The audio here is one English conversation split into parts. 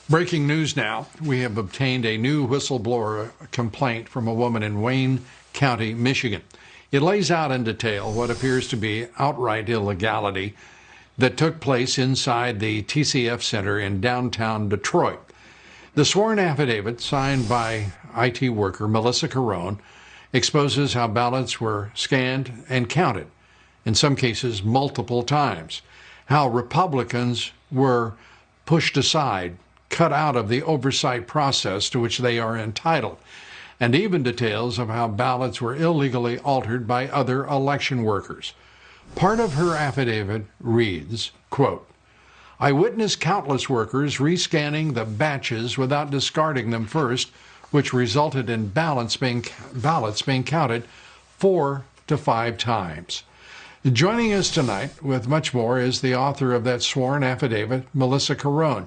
Breaking news now. We have obtained a new whistleblower complaint from a woman in Wayne County, Michigan. It lays out in detail what appears to be outright illegality that took place inside the TCF Center in downtown Detroit. The sworn affidavit signed by IT worker Melissa Carone exposes how ballots were scanned and counted, in some cases multiple times, how Republicans were pushed aside, cut out of the oversight process to which they are entitled, and even details of how ballots were illegally altered by other election workers. Part of her affidavit reads, quote, "I witnessed countless workers rescanning the batches without discarding them first, which resulted in ballots being counted 4 to 5 times." Joining us tonight with much more is the author of that sworn affidavit, Melissa Carone.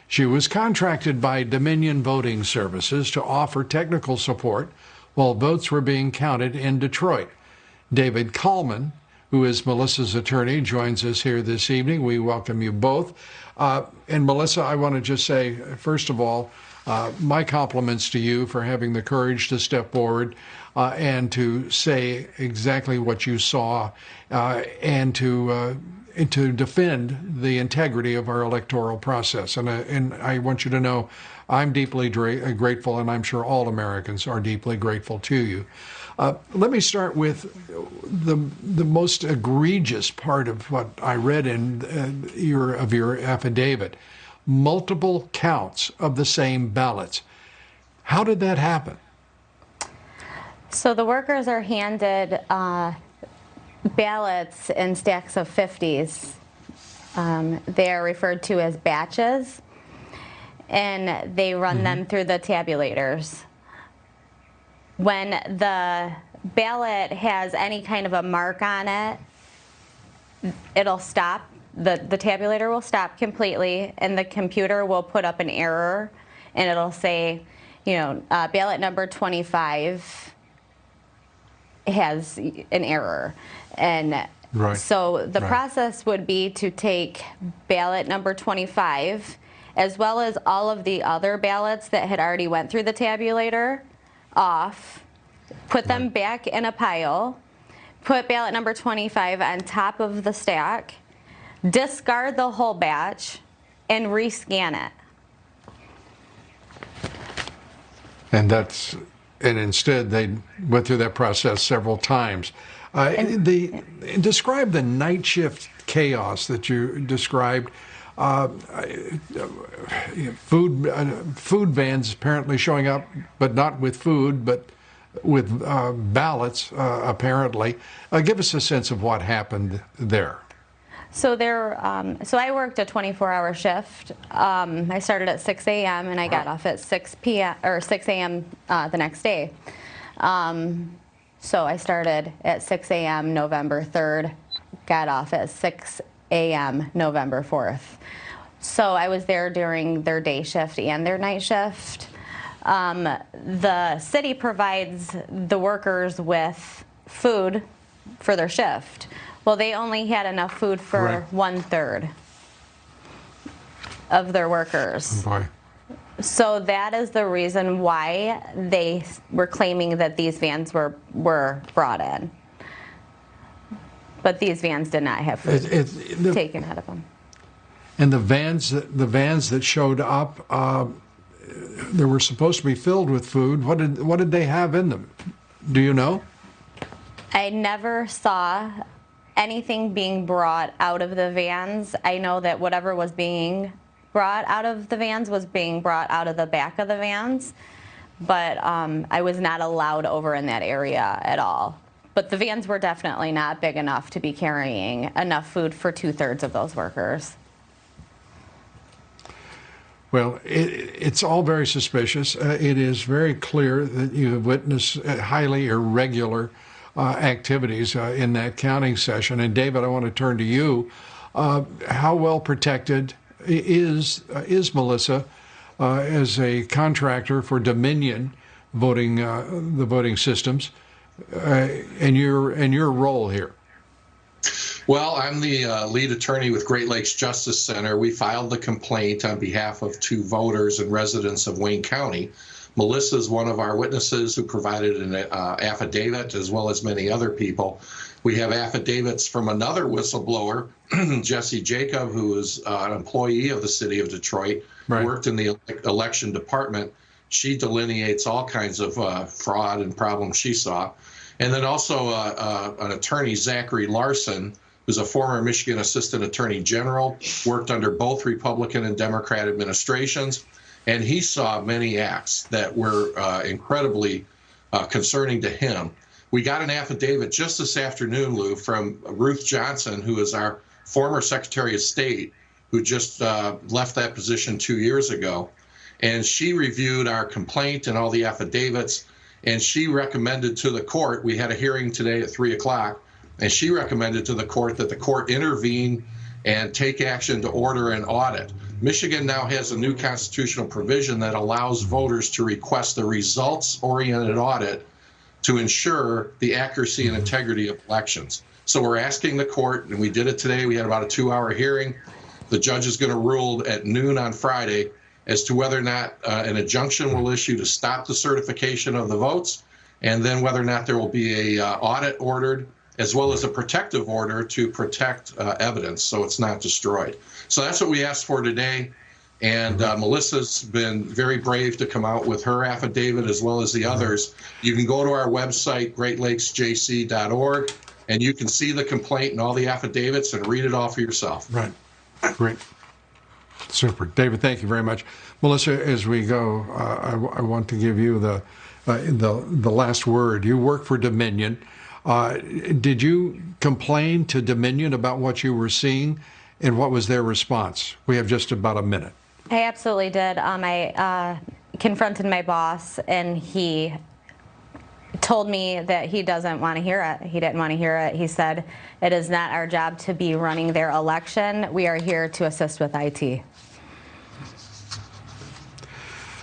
She was contracted by Dominion Voting Services to offer technical support while votes were being counted in Detroit. David Kallman, who is Melissa's attorney, joins us here this evening. We welcome you both. And Melissa, I want to just say, first of all, my compliments to you for having the courage to step forward and to say exactly what you saw and to defend the integrity of our electoral process. And I want you to know I'm deeply grateful, and I'm sure all Americans are deeply grateful to you. Let me start with the most egregious part of what I read in your affidavit. Multiple counts of the same ballots. How did that happen? So the workers are handed ballots in stacks of 50s. They are referred to as batches, and they run them through the tabulators. When the ballot has any kind of a mark on it, it'll stop. The tabulator will stop completely, and the computer will put up an error, and it'll say, ballot number 25 has an error. And so the process would be to take ballot number 25, as well as all of the other ballots that had already went through the tabulator, off, put them back in a pile, put ballot number 25 on top of the stack, discard the whole batch, and rescan it. And instead they went through that process several times. Describe the night shift chaos that you described. Food vans apparently showing up, but not with food, but with ballots, apparently. Give us a sense of what happened there. So I worked a 24-hour shift. I started at 6 a.m. and I got off at 6 a.m. The next day. So I started at 6 a.m. November 3rd, got off at 6 a.m. November 4th. So I was there during their day shift and their night shift. The city provides the workers with food for their shift. Well, they only had enough food for 1/3 of their workers. Boy. So that is the reason why they were claiming that these vans were brought in. But these vans did not have food taken out of them. And the vans that showed up, they were supposed to be filled with food. What did they have in them? Do you know? I never saw anything being brought out of the vans. I know that whatever was being brought out of the vans was being brought out of the back of the vans, but I was not allowed over in that area at all. But the vans were definitely not big enough to be carrying enough food for 2/3 of those workers. Well, it's all very suspicious. It is very clear that you have witnessed highly irregular activities in that counting session. And David, I want to turn to you. How well protected is Melissa as a contractor for Dominion voting, the voting systems, and your role here? Well, I'm the lead attorney with Great Lakes Justice Center. We filed the complaint on behalf of 2 voters and residents of Wayne County. Melissa is one of our witnesses who provided an affidavit, as well as many other people. We have affidavits from another whistleblower, Jesse Jacob, who is an employee of the city of Detroit, Right. worked in the election department. She delineates all kinds of fraud and problems she saw. And then also an attorney, Zachary Larson, who's a former Michigan Assistant Attorney General, worked under both Republican and Democrat administrations, and he saw many acts that were incredibly concerning to him. We got an affidavit just this afternoon, Lou, from Ruth Johnson, who is our former Secretary of State, who just left that position 2 years ago. And she reviewed our complaint and all the affidavits, and she recommended to the court, we had a hearing today at 3 o'clock, and she recommended to the court that the court intervene and take action to order an audit. Michigan now has a new constitutional provision that allows voters to request a results-oriented audit to ensure the accuracy and integrity of elections. So we're asking the court, and we did it today, we had about a 2-hour hearing. The judge is going to rule at noon on Friday as to whether or not an injunction will issue to stop the certification of the votes, and then whether or not there will be a audit ordered, as well as a protective order to protect evidence so it's not destroyed. So that's what we asked for today. And Melissa's been very brave to come out with her affidavit as well as the others. You can go to our website, greatlakesjc.org, and you can see the complaint and all the affidavits and read it all for yourself. Right. Great. Super. David, thank you very much. Melissa, as we go, I want to give you the last word. You work for Dominion. Did you complain to Dominion about what you were seeing, and what was their response? We have just about a minute. I absolutely did. I confronted my boss, and he told me that he doesn't want to hear it. He didn't want to hear it. He said, it is not our job to be running their election. We are here to assist with IT.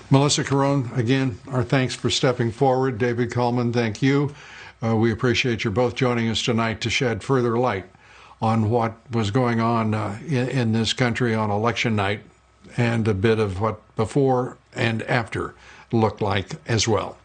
Melissa Carone, again, our thanks for stepping forward. David Coleman, thank you. We appreciate you both joining us tonight to shed further light on what was going on in this country on election night, and a bit of what before and after looked like as well.